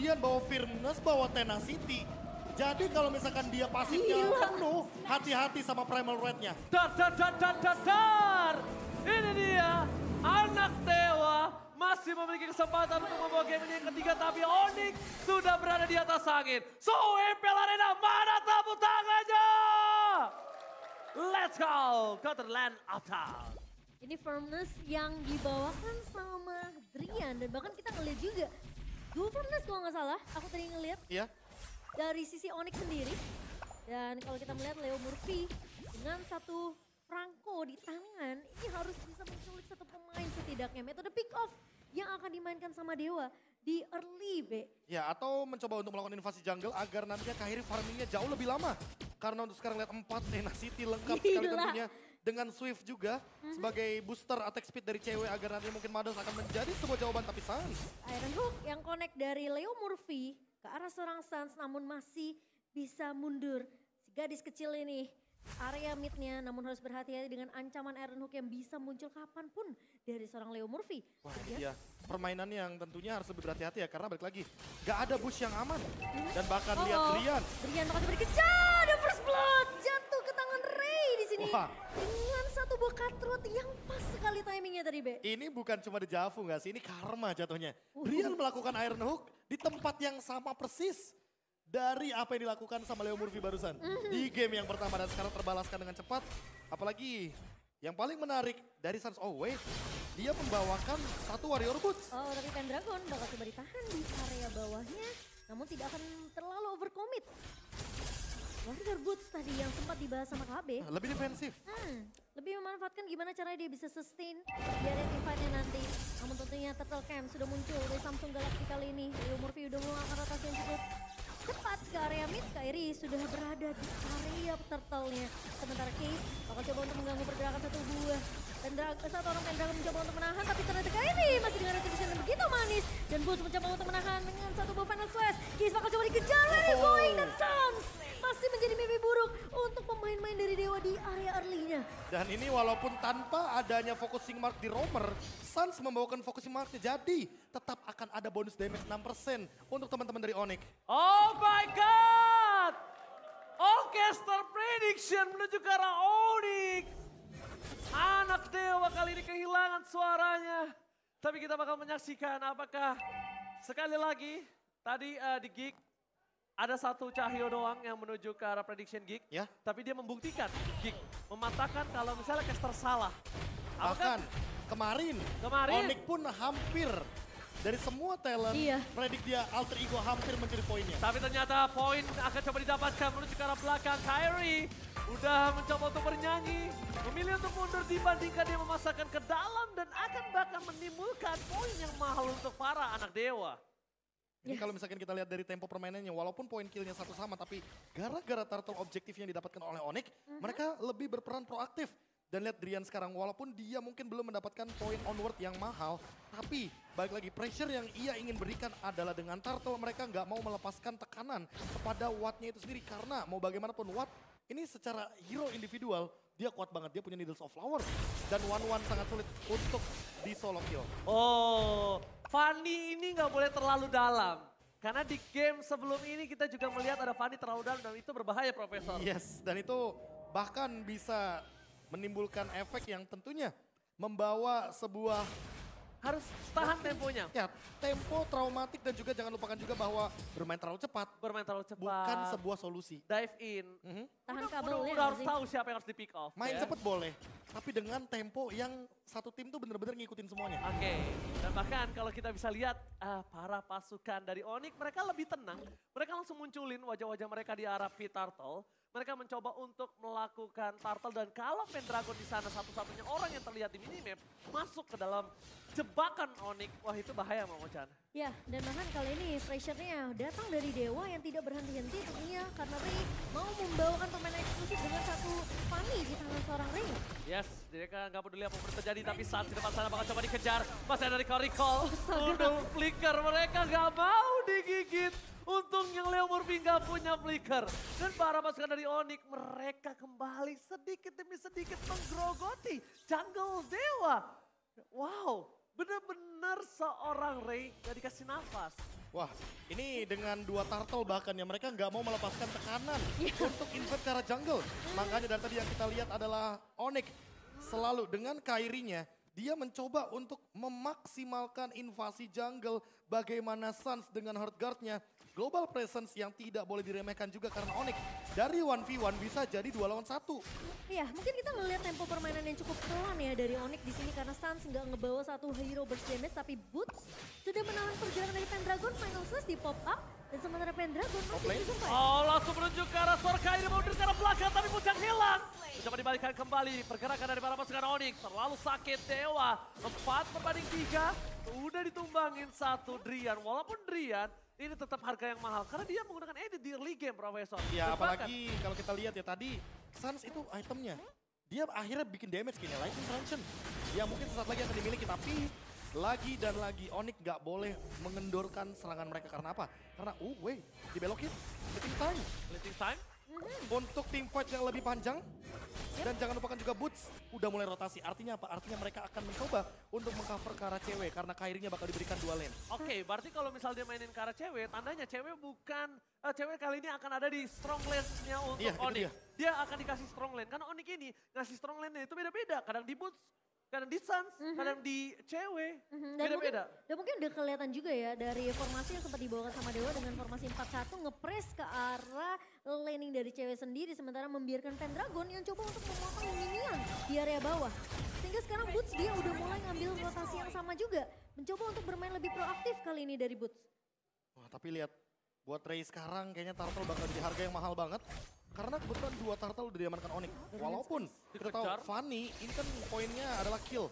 Drian bawa Firmness, bawa Tenacity. Jadi kalau misalkan dia pasifnya penuh, hati-hati sama Primal Red-nya. Dar. Ini dia, anak dewa masih memiliki kesempatan untuk membawa game ini yang ketiga. Tapi Onyx sudah berada di atas angin. So, Impel Arena, mana tepuk tangannya? Let's go, Counterland Attack. Ini Firmness yang dibawakan sama Drian. Dan bahkan kita ngeliat juga, dua Firmness kalau nggak salah, aku tadi ngeliat. Iya. Dari sisi Onyx sendiri. Dan kalau kita melihat Leo Murphy dengan satu Franco di tangan, ini harus bisa menculik satu pemain setidaknya. Metode pick off yang akan dimainkan sama Dewa di early B. Ya, atau mencoba untuk melakukan invasi jungle agar nantinya Kairi farmingnya jauh lebih lama. Karena untuk sekarang lihat 4 Tenacity lengkap sekali tentunya. Dengan Swift juga sebagai booster attack speed dari cewek agar nanti mungkin Mados akan menjadi sebuah jawaban. Tapi Sans. Iron Hook yang connect dari Leo Murphy ke arah seorang Sans namun masih bisa mundur. Si gadis kecil ini area midnya namun harus berhati-hati dengan ancaman Iron Hook yang bisa muncul kapanpun dari seorang Leo Murphy. Wah iya, permainan yang tentunya harus lebih berhati-hati ya karena balik lagi gak ada bush yang aman. Dan bahkan lihat Drian. Drian bakal coba dikejar, ada first blood jatuh ke tangan Ray di sini. Wah. Dengan satu buah cutthroat yang pas sekali timingnya tadi Be. Ini bukan cuma dejavu gak sih, ini karma jatuhnya. Drian melakukan Iron Hook di tempat yang sama persis dari apa yang dilakukan sama Leo Murphy barusan. Di game yang pertama dan sekarang terbalaskan dengan cepat. Apalagi yang paling menarik dari Sans, oh wait, dia membawakan satu Warrior Boots. Oh tapi Pendragon bakal coba ditahan di area bawahnya. Namun tidak akan terlalu overcommit. Warrior Boots tadi yang sempat dibahas sama KB. Lebih defensif. Lebih memanfaatkan gimana caranya dia bisa sustain di area teamfight-nya nanti. Namun tentunya Turtle Camp sudah muncul dari Samsung Galaxy kali ini. Leo Murphy udah melakukan rotasi yang cukup cepat ke area mid. Kairi sudah berada di area turtle-nya. Sementara Case bakal coba untuk mengganggu pergerakan satu buah. Satu orang Pendragon mencoba untuk menahan, tapi ternyata Kairi masih dengan retribution yang begitu manis. Dan Boots mencoba untuk menahan dengan satu buah final slash. Case bakal coba dikejar, where is going, dan Sans masih menjadi mimpi buruk untuk pemain-pemain dari Dewa di area early-nya. Dan ini walaupun tanpa adanya focusing mark di Roamer, Sans membawakan focusing marknya, jadi tetap akan ada bonus damage 6% untuk teman-teman dari Onyx. Oh my God! Orchestra Prediction menuju ke arah Onyx. Anak dewa kali ini kehilangan suaranya. Tapi kita bakal menyaksikan apakah sekali lagi tadi di gig ada satu Cahyo doang yang menuju ke arah prediction gig. Ya. Tapi dia membuktikan gig mematahkan kalau misalnya caster salah. Bahkan kemarin Onyx pun hampir dari semua talent, predik dia alter ego hampir mencuri poinnya. Tapi ternyata poin akan coba didapatkan menuju ke arah belakang. Kairi udah mencoba untuk bernyanyi, memilih untuk mundur dibandingkan dia memasakkan ke dalam dan akan bahkan menimbulkan poin yang mahal untuk para anak dewa. Ini kalau misalkan kita lihat dari tempo permainannya, walaupun poin killnya satu sama, tapi gara-gara turtle objektif yang didapatkan oleh Onyx, mereka lebih berperan proaktif. Dan lihat Drian sekarang, walaupun dia mungkin belum mendapatkan poin onward yang mahal, tapi balik lagi pressure yang ia ingin berikan adalah dengan turtle mereka nggak mau melepaskan tekanan kepada Watt-nya itu sendiri. Karena mau bagaimanapun Watt ini secara hero individual, dia kuat banget, dia punya Needles of Flower. Dan one-one sangat sulit untuk di solo kill. Oh, Fanny ini nggak boleh terlalu dalam. Karena di game sebelum ini kita juga melihat ada Fanny terlalu dalam dan itu berbahaya Profesor. Yes, dan itu bahkan bisa menimbulkan efek yang tentunya membawa sebuah harus tahan temponya. Ya, tempo traumatik dan juga jangan lupakan juga bahwa bermain terlalu cepat. Bermain terlalu cepat. Bukan sebuah solusi. Dive in. Tahan kabelnya. Udah harus tahu siapa yang harus di pick off. Main cepat boleh, tapi dengan tempo yang satu tim tuh bener-bener ngikutin semuanya. Oke, dan bahkan kalau kita bisa lihat para pasukan dari Onyx mereka lebih tenang. Mereka langsung munculin wajah-wajah mereka di arah pit turtle. Mereka mencoba untuk melakukan turtle dan kalau Pendragon di sana satu-satunya orang yang terlihat di minimap masuk ke dalam jebakan Onyx, wah itu bahaya Momo-chan. Ya, dan bahkan kali ini pressure-nya datang dari Dewa yang tidak berhenti-henti tentunya karena Ray mau membawakan pemain eksklusif dengan satu Fanny di tangan seorang Ray. Yes, mereka nggak peduli apa yang terjadi tapi saat di depan sana bakal coba dikejar. Masih ada recall. Udah flicker, mereka nggak mau digigit. Untung yang Leo Murphy nggak punya flicker. Dan para pasukan dari Onyx mereka kembali sedikit demi sedikit menggerogoti jungle Dewa. Wow, benar-benar seorang Ray gak dikasih nafas. Wah, ini dengan 2 turtle bahkan ya mereka nggak mau melepaskan tekanan untuk invade ke arah jungle. Makanya dari tadi yang kita lihat adalah Onyx selalu dengan Kairinya dia mencoba untuk memaksimalkan invasi jungle. Bagaimana Suns dengan Heartguard-nya. Global presence yang tidak boleh diremehkan juga karena Onyx dari 1v1 bisa jadi 2 lawan 1. Iya, mungkin kita ngelihat tempo permainan yang cukup pelan ya dari Onyx di sini karena Suns nggak ngebawa satu hero burst damage, tapi Boots sudah menahan pergerakan dari Pendragon. Final Slash di pop up dan sementara Pendragon masih bersurvive. Oh, langsung menuju ke arah suara Kairi mau ke arah belakang tapi Boots yang hilang. Coba dibalikan kembali pergerakan dari para pasukan Onyx. Terlalu sakit Dewa. 4-3. Udah ditumbangin satu Drian. Walaupun Drian ini tetap harga yang mahal karena dia menggunakan edit di early game, Profesor. Ya Dan bahkan- apalagi kalau kita lihat ya tadi Suns itu itemnya. Dia akhirnya bikin damage gini, Lightning Transient. Ya mungkin sesaat lagi akan dimiliki tapi lagi dan lagi Onyx nggak boleh mengendorkan serangan mereka karena apa? Karena wait, dibelokin, fleeting time. Fleeting time. Untuk team fight yang lebih panjang. Dan jangan lupakan juga Boots udah mulai rotasi. Artinya apa? Artinya mereka akan mencoba untuk mengcover ke arah cewek karena Kairinya bakal diberikan 2 lane. Oke, berarti kalau misal dia mainin ke arah cewek, tandanya cewek bukan, cewek kali ini akan ada di strong lane-nya untuk Iya, itu Onyx. dia. Dia akan dikasih strong lane, karena Onyx ini ngasih strong lane-nya itu beda-beda. Kadang di Boots, kadang di Suns, kadang di cewek, beda-beda. Dan mungkin udah kelihatan juga ya dari formasi yang sempat dibawakan sama Dewa dengan formasi 4-1 ngepres ke arah laning dari cewek sendiri sementara membiarkan Pendragon yang coba untuk memotong minion di area bawah. Sehingga sekarang Boots dia udah mulai ngambil rotasi yang sama juga. Mencoba untuk bermain lebih proaktif kali ini dari Boots. Wah, tapi lihat buat Ray sekarang kayaknya turtle bakal jadi harga yang mahal banget. Karena kebetulan 2 turtle udah diamankan Onyx. Walaupun kita tahu Dikejar. Fanny ini kan poinnya adalah kill.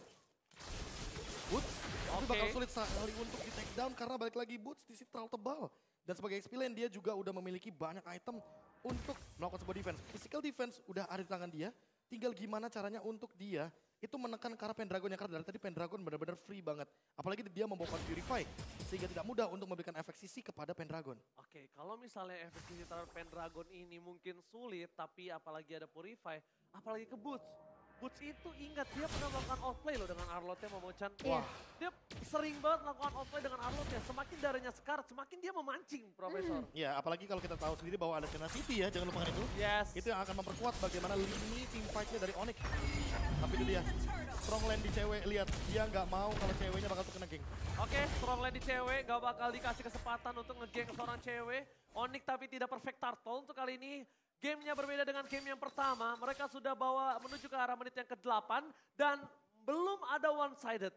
Boots tapi Oke. bakal sulit sekali untuk di take down karena balik lagi Boots di situ terlalu tebal. Dan sebagai XP lane dia juga udah memiliki banyak item untuk melakukan sebuah defense. Physical defense udah ada di tangan dia. Tinggal gimana caranya untuk dia itu menekan ke arah Pendragon yang karena dari tadi Pendragon benar-benar free banget. Apalagi dia membawa Purify sehingga tidak mudah untuk memberikan efek sisi kepada Pendragon. Oke, kalau misalnya efektivitas terhadap Pendragon ini mungkin sulit, tapi apalagi ada Purify, apalagi ke Boots. Boots itu ingat dia pernah melakukan outplay loh dengan Arlotnya Momo-chan. Iya. Dia sering banget melakukan outplay dengan Arlotnya. Semakin darahnya sekarat, semakin dia memancing, Profesor. Ya apalagi kalau kita tahu sendiri bahwa ada Tenacity ya, jangan lupakan itu. Yes. Itu yang akan memperkuat bagaimana lini team fight-nya dari Onyx. Tapi itu dia, strong lane di cewek, lihat dia nggak mau kalau ceweknya bakal terkena geng. Oke, strong lane di cewek, gak bakal dikasih kesempatan untuk nge-gank seorang cewek. Onyx tapi tidak perfect turtle untuk kali ini. Gamenya berbeda dengan game yang pertama. Mereka sudah bawa menuju ke arah menit yang ke-8 dan belum ada one-sided.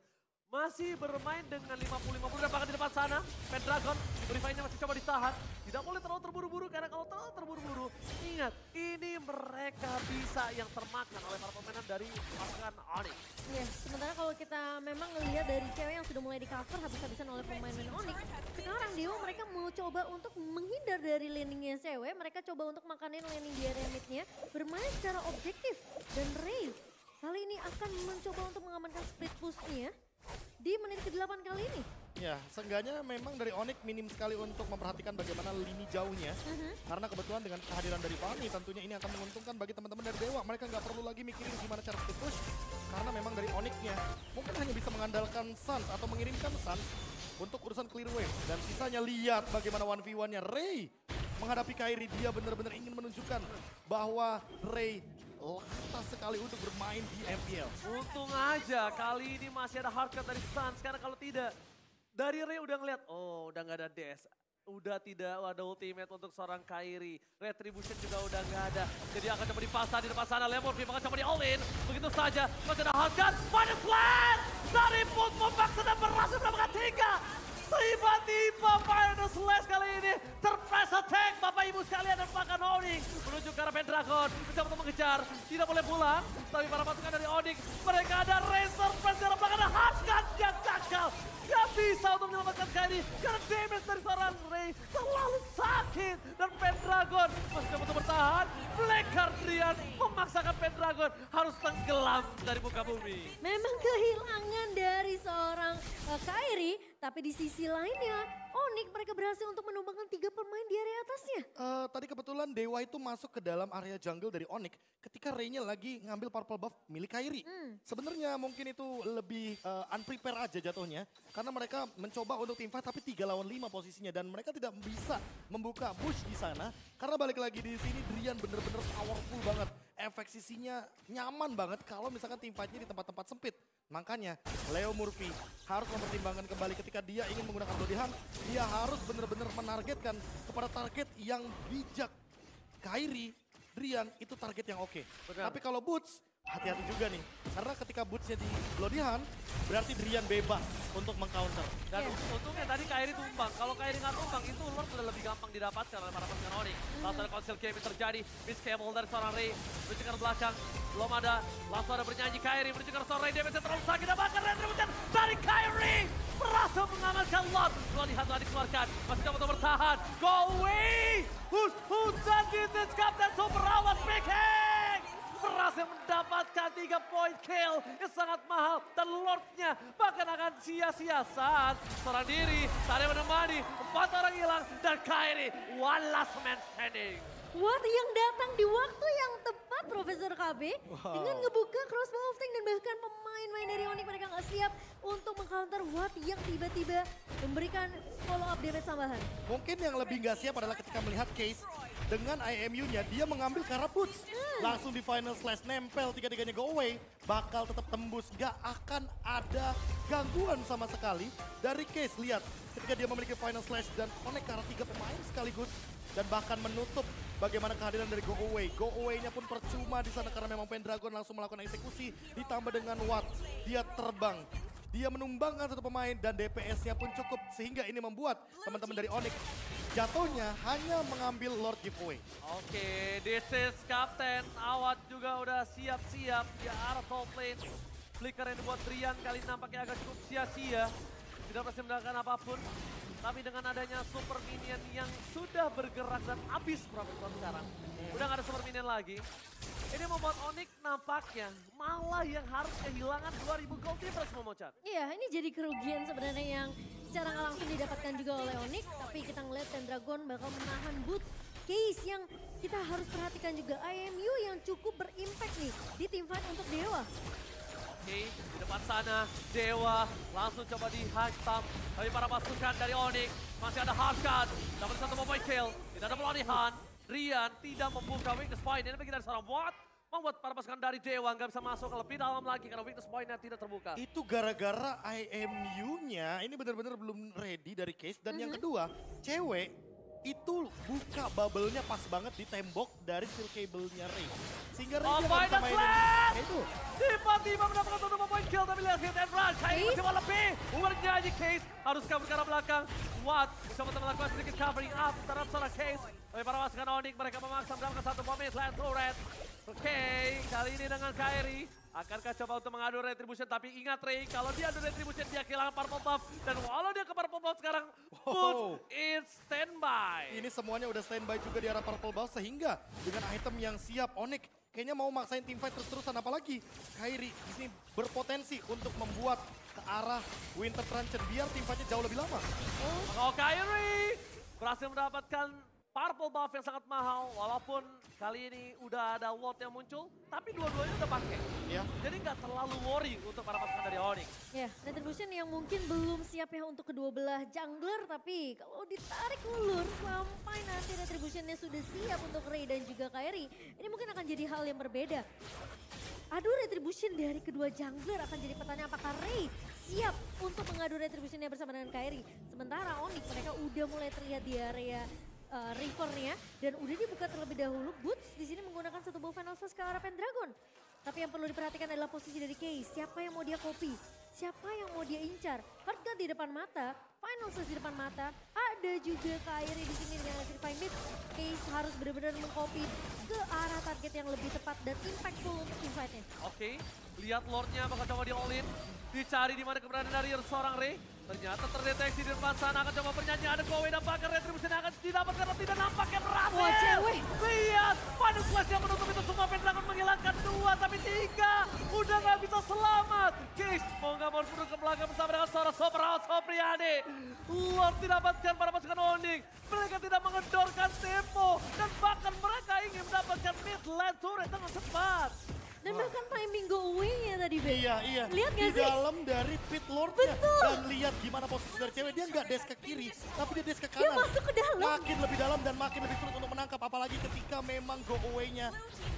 Masih bermain dengan 50-50 dan bahkan di depan sana. Pendragon, Purify-nya masih coba ditahan. Tidak boleh terlalu terburu-buru karena kalau terlalu terburu-buru, ingat ini mereka bisa yang termakan oleh para pemain dari pasukan Onyx. Ya, sementara kalau kita memang ngelihat dari cewek yang sudah mulai di cover habis-habisan oleh pemain Onyx, sekarang Dewa mereka mau coba untuk menghindar dari landingnya cewek, mereka coba untuk makanin landing di area mid-nya, bermain secara objektif. Dan Ray kali ini akan mencoba untuk mengamankan split push-nya di menit ke-8 kali ini. Ya, seenggaknya memang dari Onyx minim sekali untuk memperhatikan bagaimana lini jauhnya. Karena kebetulan dengan kehadiran dari Fanny tentunya ini akan menguntungkan bagi teman-teman dari Dewa. Mereka nggak perlu lagi mikirin gimana cara split push. Karena memang dari Onyx-nya mungkin hanya bisa mengandalkan Suns atau mengirimkan Suns untuk urusan clear wave. Dan sisanya lihat bagaimana 1v1-nya Ray menghadapi Kairi. Dia benar-benar ingin menunjukkan bahwa Ray lantas sekali untuk bermain di MPL. Untung aja kali ini masih ada hardcut dari Suns karena kalau tidak dari Ray udah ngeliat, oh udah nggak ada dash. Udah tidak ada ultimate untuk seorang Kairi. Retribution juga udah nggak ada. Jadi akan coba dipaksa di depan sana. Lemorphy akan coba di all-in. Begitu saja. Masih ada hardcut. Final Slash dari Put Mombak sudah berhasil mendapatkan 3. Tiba-tiba Final Slash kali ini terpress attack. Bapak ibu sekalian dan bahkan Onyx menuju ke arah Pendragon. Mencoba untuk mengejar. Tidak boleh pulang. Tapi para pasukan dari Onyx. Mereka ada Razor Press dalam belakang ada hardcut yang gagal. Gak bisa untuk menyelamatkan Kairi. Karena damage dari seorang Ray terlalu sakit. Dan Pendragon masih coba untuk bertahan. Black Guardian memaksakan Pendragon harus tenggelam dari muka bumi. Memang kehilangan dari seorang Kairi Tapi di sisi lainnya, Onyx mereka berhasil untuk menumbangkan 3 pemain di area atasnya. Tadi kebetulan Dewa itu masuk ke dalam area jungle dari Onyx ketika Ray-nya lagi ngambil purple buff milik Kairi. Sebenarnya mungkin itu lebih unprepare aja jatuhnya. Karena mereka mencoba untuk teamfight tapi 3 lawan 5 posisinya. Dan mereka tidak bisa membuka push di sana. Karena balik lagi di sini Drian bener-bener powerful banget. Efek sisinya nyaman banget kalau misalkan teamfightnya di tempat-tempat sempit. Makanya Leo Murphy harus mempertimbangkan kembali ketika dia ingin menggunakan Bloody Hunt. Dia harus benar-benar menargetkan kepada target yang bijak. Kairi, Drian itu target yang oke. Tapi kalau Boots, hati-hati juga nih. Karena ketika Bootsnya di Bloody Hunt, berarti Drian bebas untuk meng-counter. Dan untungnya tadi Kairi tumbang. Kalau Kairi nggak tumbang, itu Lord udah lebih gampang didapatkan oleh para pasukan Onyx. Langsung ada Conceal Game terjadi. Miss Cable dari seorang Ray. Menuju ke belakang. Belum ada. Langsung ada bernyanyi Kairi. Menuju ke seorang Ray. Damage terlalu sakit. Dapatkan Retribution dari Kairi. Berhasil mengamankan Lord. Bloody Hunt telah dikeluarkan. Masih coba untuk bertahan. Go away. Who's that? This is Captain Super Awas speaking. Berhasil mendapatkan 3 point kill yang sangat mahal. Dan Lordnya bahkan akan sia-sia saat seorang diri. Tadi menemani, 4 orang hilang. Dan Kairi, one last man standing. Watt yang datang di waktu yang tepat Profesor KB. Dengan ngebuka crossbow of tank dan bahkan pemain-pemain dari Onyx mereka nggak siap untuk meng-counter Watt yang tiba-tiba memberikan follow up damage tambahan. Mungkin yang lebih nggak siap adalah ketika melihat Case dengan IMU-nya dia mengambil ke arah Boots. Langsung di final slash nempel 3-3-nya go away. Bakal tetap tembus, gak akan ada gangguan sama sekali dari Case. Lihat ketika dia memiliki final slash dan connect ke arah 3 pemain sekaligus. Dan bahkan menutup bagaimana kehadiran dari Go Away. Go Away-nya pun percuma di sana karena memang Pendragon langsung melakukan eksekusi. Ditambah dengan Watt, dia terbang. Dia menumbangkan 1 pemain dan DPS-nya pun cukup. Sehingga ini membuat teman-teman dari Onyx jatuhnya hanya mengambil Lord Giveaway. Oke, this is Captain. Awat juga udah siap-siap di arah top lane. Flicker yang dibuat Drian kali ini nampaknya agak cukup sia-sia. Tidak berhasil mendapatkan apapun. Tapi dengan adanya super minion yang sudah bergerak dan habis Profesor sekarang. Udah gak ada super minion lagi. Ini membuat Onyx nampaknya malah yang harus kehilangan 2000 gold difference Momochan. Iya, ini jadi kerugian sebenarnya yang secara nggak langsung didapatkan juga oleh Onyx. Tapi kita ngeliat Pendragon bakal menahan Boots. Case yang kita harus perhatikan juga IMU yang cukup berimpact nih di teamfight untuk Dewa. Oke, di depan sana Dewa langsung coba dihantam. Tapi para pasukan dari Onyx masih ada Harkat. Dapat 1 point kill, tidak ada Bloody Hunt. Drian tidak membuka weakness point. Ini bagi dari seorang Watt. Membuat para pasukan dari Dewa nggak bisa masuk lebih dalam lagi karena weakness point-nya tidak terbuka. Itu gara-gara IMU-nya ini benar-benar belum ready dari Case. Dan yang kedua, cewek itu buka bubble-nya pas banget di tembok dari steel cable-nya Ray. Sehingga Ray dia nggak bisa mainin kayak itu. Tiba-tiba mendapatkan 1 point kill tapi lihat hit and run. Kayak masih mau lebih. Bernyanyi Case harus kabur ke arah belakang. Watt bisa melakukan sedikit covering up terhadap seorang Case. Tapi para pasukan Onyx mereka memaksa mendapatkan 1 pemain land turret. Oke, kali ini dengan Kairi. Akankah coba untuk mengadu retribution, tapi ingat Ray, kalau dia adu retribution dia kehilangan purple buff. Dan walau dia ke purple buff sekarang, Boots is standby. Ini semuanya udah standby juga di arah purple buff sehingga dengan item yang siap Onyx kayaknya mau maksain teamfight terus-terusan. Apalagi Kairi di sini berpotensi untuk membuat ke arah Winter Truncheon biar teamfightnya jauh lebih lama. Oh, Kairi berhasil mendapatkan purple buff yang sangat mahal, walaupun kali ini udah ada ward yang muncul, tapi dua-duanya udah pakai. Ya. Jadi nggak terlalu worry untuk para pasukan dari Onyx. Ya, Retribution yang mungkin belum siap ya untuk kedua belah jungler, tapi kalau ditarik ulur sampai nanti Retributionnya sudah siap untuk Ray dan juga Kairi, ini mungkin akan jadi hal yang berbeda. Aduh, Retribution dari kedua jungler akan jadi pertanyaan apakah Ray siap untuk mengadu Retributionnya bersama dengan Kairi. Sementara Onyx mereka udah mulai terlihat di area Rivernya dan udah dibuka terlebih dahulu. Boots di sini menggunakan 1 buff final slash ke arah Pendragon. Tapi yang perlu diperhatikan adalah posisi dari Case. Siapa yang mau dia copy? Siapa yang mau dia incar? Heartgun di depan mata, final slash di depan mata. Ada juga Kairi di sini dengan Electrifying Beat. Case harus benar-benar mengcopy ke arah target yang lebih tepat dan impactful untuk teamfightnya. Oke, lihat Lordnya bakal coba di all-in. Dicari di mana keberadaan dari seorang Ray. Ternyata terdeteksi di depan sana, akan coba bernyanyi, ada Kowe dan bahkan retribusi akan didapat karena tidak nampaknya berhasil. Wah, cewek. Lihat, final slash yang menutup itu semua. Pendragon menghilangkan 2 tapi 3 udah gak bisa selamat. Case mau gak mau mundur ke belakang bersama dengan seorang Sopriani. Lord didapatkan para pasukan Onyx. Mereka tidak mengendorkan tempo dan bahkan mereka ingin mendapatkan mid lane turret dengan cepat. Dan bahkan timing go away-nya tadi, Be. Iya. Lihat Di gak sih? dalam dari pit lordnya. Betul. Dan lihat gimana posisi dari cewek. Dia nggak dash ke kiri, tapi dia dash ke Dia kanan. masuk ke dalam. Makin lebih dalam dan makin lebih sulit untuk menangkap. Apalagi ketika memang go away-nya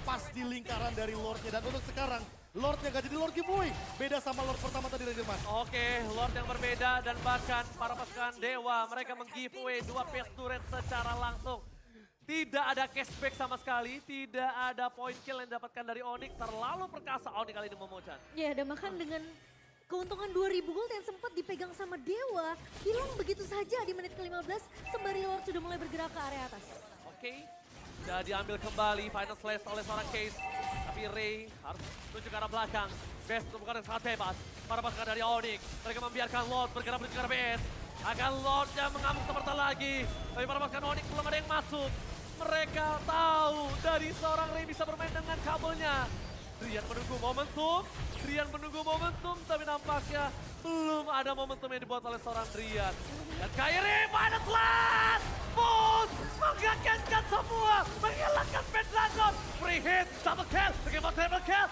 pas di lingkaran dari lordnya. Dan untuk sekarang, lordnya gak jadi lord giveaway. Beda sama lord pertama tadi dari Mas. Oke, Lord yang berbeda dan bahkan para pasukan Dewa mereka meng-giveaway 2 PS turret secara langsung. Tidak ada cashback sama sekali, tidak ada point kill yang didapatkan dari Onyx. Terlalu perkasa Onyx kali ini Momochan. Ya, dan bahkan dengan keuntungan 2000 gold yang sempat dipegang sama Dewa, hilang begitu saja di menit ke-15 sembari Lord sudah mulai bergerak ke area atas. Oke, sudah diambil kembali final slash oleh seorang Case. Tapi Ray harus menuju ke arah belakang. Best bukan yang sangat bebas. Para pasukan dari Onyx, mereka membiarkan Lord bergerak menuju ke arah BS. Akan Lord yang mengamuk seperti lagi. Tapi para pasukan Onyx belum ada yang masuk. Mereka tahu dari seorang Ray bisa bermain dengan kabelnya. Drian menunggu momentum, tapi nampaknya belum ada momentum yang dibuat oleh seorang Drian. Dan Kairi final slash! Bus menggagalkan semua, menghilangkan Pendragon. Free hit, double kill, triple kill,